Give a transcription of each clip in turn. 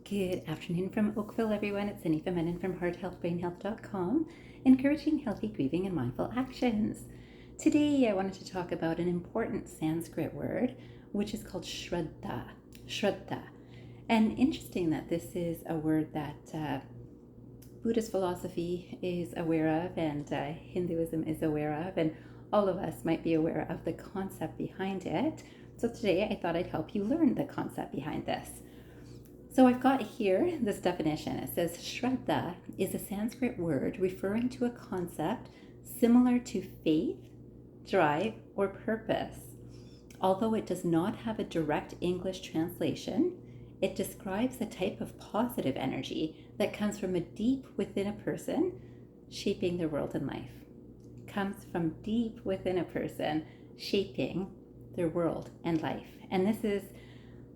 Good afternoon from Oakville, everyone. It's Anika Menon from hearthealthbrainhealth.com, encouraging healthy grieving and mindful actions. Today, I wanted to talk about an important Sanskrit word, which is called Shraddha. Shraddha. And interesting that this is a word that Buddhist philosophy is aware of and Hinduism is aware of, and all of us might be aware of the concept behind it. So today, I thought I'd help you learn the concept behind this. So I've got here this definition. It says Shraddha is a Sanskrit word referring to a concept similar to faith, drive, or purpose. Although it does not have a direct English translation, it describes a type of positive energy that comes from a deep within a person, shaping their world and life. Comes from deep within a person, shaping their world and life. And this is,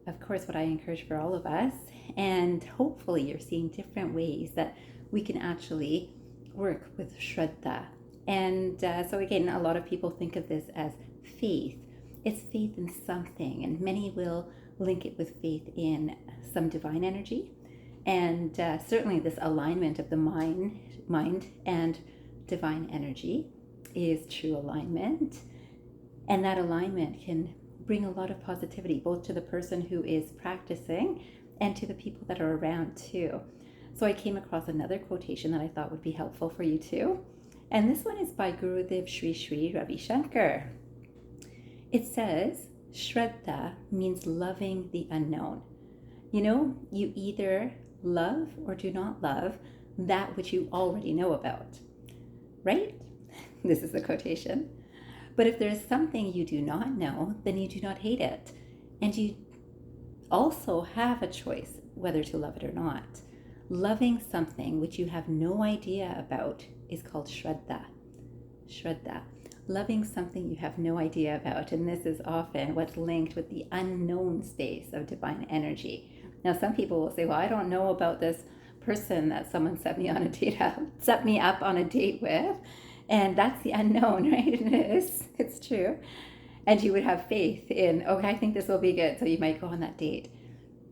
of course, what I encourage for all of us. And hopefully you're seeing different ways that we can actually work with Shraddha. And so again, a lot of people think of this as faith. It's faith in something, and many will link it with faith in some divine energy. And certainly this alignment of the mind and divine energy is true alignment. And that alignment can bring a lot of positivity, both to the person who is practicing and to the people that are around too. So I came across another quotation that I thought would be helpful for you too. And this one is by Gurudev Sri Sri Ravi Shankar. It says, Shraddha means loving the unknown. You know, you either love or do not love that which you already know about, right? This is the quotation. But if there is something you do not know, then you do not hate it. And you also have a choice whether to love it or not. Loving something which you have no idea about is called Shraddha. Shraddha. Loving something you have no idea about. And this is often what's linked with the unknown space of divine energy. Now, some people will say, well, I don't know about this person that someone set me up on a date with. And that's the unknown, right? And it is. It's true. And you would have faith in, okay, I think this will be good. So you might go on that date.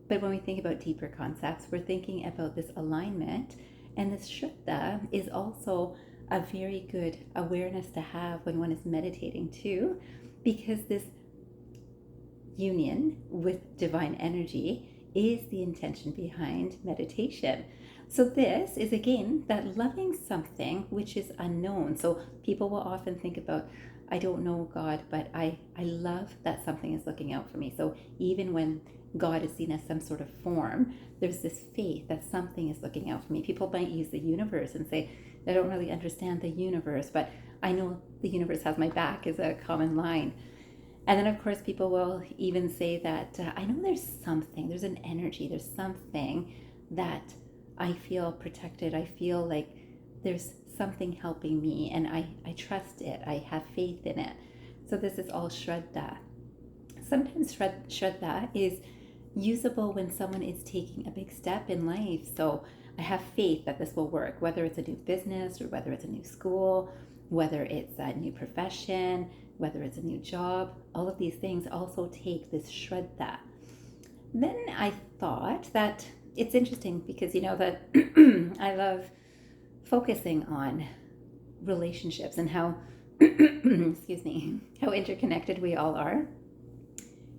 But when we think about deeper concepts, we're thinking about this alignment. And this Shraddha is also a very good awareness to have when one is meditating too, because this union with divine energy is the intention behind meditation. So this is, again, that loving something which is unknown. So people will often think about, I don't know God, but I love that something is looking out for me. So even when God is seen as some sort of form, there's this faith that something is looking out for me. People might use the universe and say, I don't really understand the universe, but I know the universe has my back is a common line. And then, of course, people will even say that I know there's an energy, there's something that I feel protected. I feel like there's something helping me, and I trust it. I have faith in it. So this is all Shraddha. Sometimes Shraddha is usable when someone is taking a big step in life. So I have faith that this will work, whether it's a new business or whether it's a new school, whether it's a new profession, whether it's a new job. All of these things also take this Shraddha. Then I thought that it's interesting because, you know, that I love focusing on relationships and how, how interconnected we all are.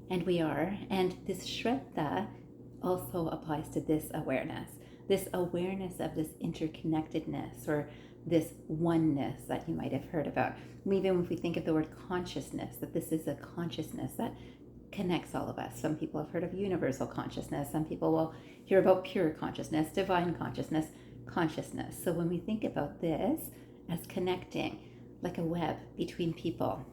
And we are. And this Shraddha also applies to this awareness of this interconnectedness or this oneness that you might have heard about. Even if we think of the word consciousness, that this is a consciousness that connects all of us. Some people have heard of universal consciousness. Some people will hear about pure consciousness, divine consciousness. So when we think about this as connecting like a web between people.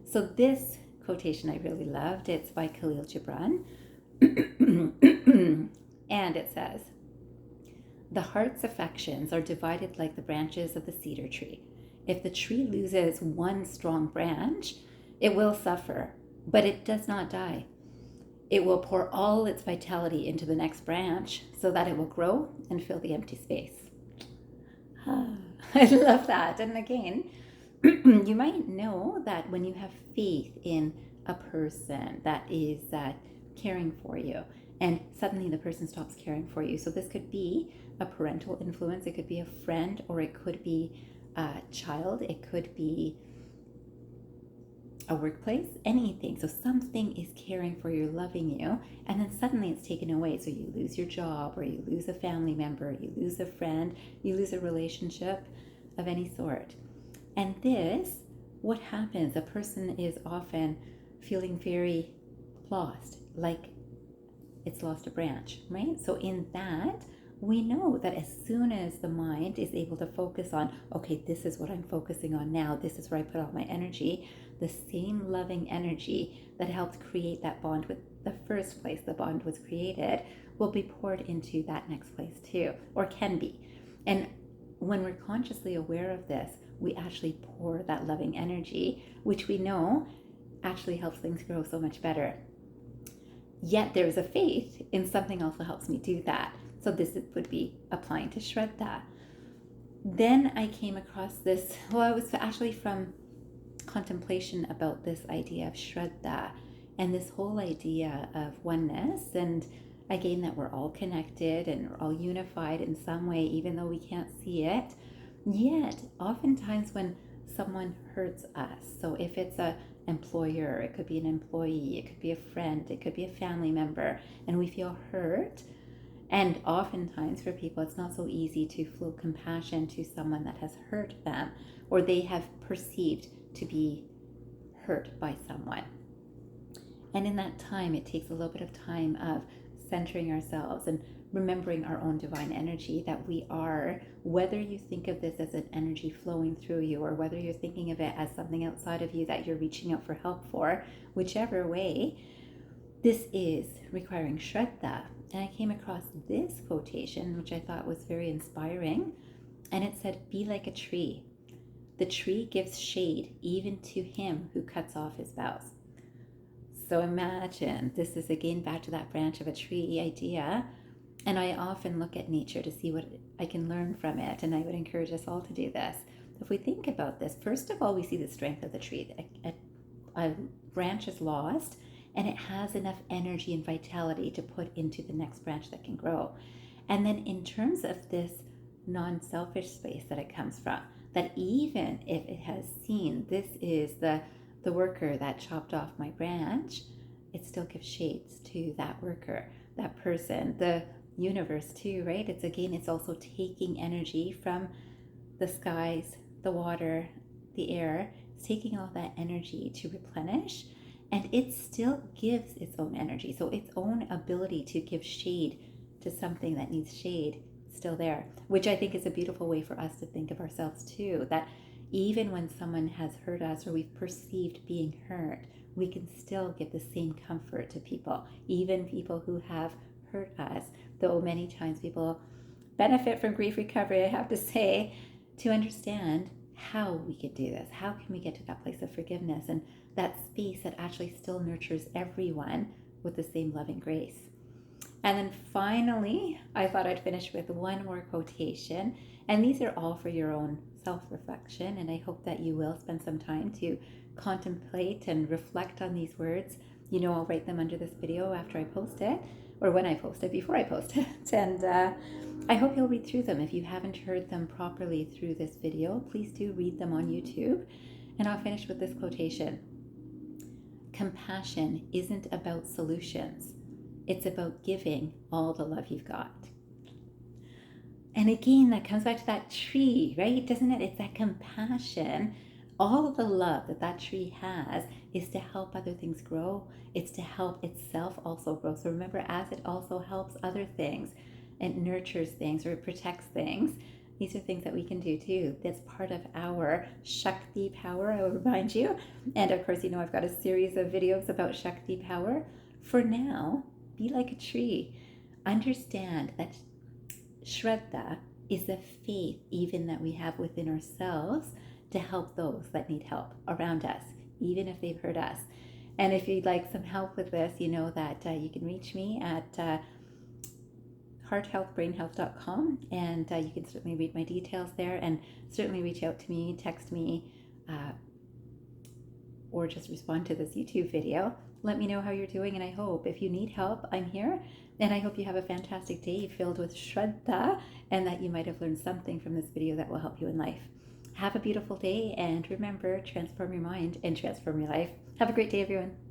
So this quotation I really loved. It's by Khalil Gibran. And it says, the heart's affections are divided like the branches of the cedar tree. If the tree loses one strong branch, it will suffer, but it does not die. It will pour all its vitality into the next branch so that it will grow and fill the empty space. I love that. And again, you might know that when you have faith in a person that is caring for you and suddenly the person stops caring for you. So this could be a parental influence, it could be a friend, or it could be a child, it could be a workplace, anything. So something is caring for you, loving you, and then suddenly it's taken away. So you lose your job, or you lose a family member, you lose a friend, you lose a relationship of any sort. And this, what happens? A person is often feeling very lost, like it's lost a branch, right? So in that, we know that as soon as the mind is able to focus on, okay, this is what I'm focusing on now, this is where I put all my energy, the same loving energy that helped create that bond with the first place the bond was created will be poured into that next place too, or can be. And when we're consciously aware of this, we actually pour that loving energy, which we know actually helps things grow so much better. Yet there's a faith in something else that helps me do that. So this would be applying to Shraddha. Then I came across this, it was actually from contemplation about this idea of Shraddha and this whole idea of oneness, and again that we're all connected and we're all unified in some way, even though we can't see it. Yet oftentimes when someone hurts us, so if it's a employer, it could be an employee, it could be a friend, it could be a family member, and we feel hurt. And oftentimes for people, it's not so easy to feel compassion to someone that has hurt them, or they have perceived to be hurt by someone. And in that time, it takes a little bit of time of centering ourselves and remembering our own divine energy, that we are, whether you think of this as an energy flowing through you, or whether you're thinking of it as something outside of you that you're reaching out for help for, whichever way, this is requiring Shraddha. And I came across this quotation, which I thought was very inspiring. And it said, "Be like a tree. The tree gives shade even to him who cuts off his boughs." So imagine, this is again back to that branch of a tree idea. And I often look at nature to see what I can learn from it. And I would encourage us all to do this. If we think about this, first of all, we see the strength of the tree. A branch is lost, and it has enough energy and vitality to put into the next branch that can grow. And then in terms of this non-selfish space that it comes from, that even if it has seen this is the worker that chopped off my branch, it still gives shades to that worker, that person, the universe too, right? It's also taking energy from the skies, the water, the air. It's taking all that energy to replenish, and it still gives its own energy. So its own ability to give shade to something that needs shade is still there, which I think is a beautiful way for us to think of ourselves too, that even when someone has hurt us or we've perceived being hurt, we can still give the same comfort to people, even people who have hurt us. Though many times people benefit from grief recovery, I have to say, to understand how we could do this. How can we get to that place of forgiveness and that space that actually still nurtures everyone with the same loving grace? And then finally, I thought I'd finish with one more quotation. And these are all for your own self-reflection. And I hope that you will spend some time to contemplate and reflect on these words. You know, I'll write them under this video after I post it, or when I post it, before I post it. And I hope you'll read through them. If you haven't heard them properly through this video, please do read them on YouTube. And I'll finish with this quotation. "Compassion isn't about solutions. It's about giving all the love you've got." And again, that comes back to that tree, right? Doesn't it? It's that compassion. All of the love that that tree has is to help other things grow. It's to help itself also grow. So remember, as it also helps other things, it nurtures things or it protects things. These are things that we can do too. That's part of our Shakti power, I will remind you. And of course, you know, I've got a series of videos about Shakti power. For now, be like a tree. Understand that Shraddha is the faith even that we have within ourselves to help those that need help around us, even if they've hurt us. And if you'd like some help with this, you know that you can reach me at hearthealthbrainhealth.com, and you can certainly read my details there, and certainly reach out to me, text me, or just respond to this YouTube video. Let me know how you're doing, and I hope if you need help, I'm here. And I hope you have a fantastic day filled with Shraddha and that you might have learned something from this video that will help you in life. Have a beautiful day, and remember, transform your mind and transform your life. Have a great day, everyone.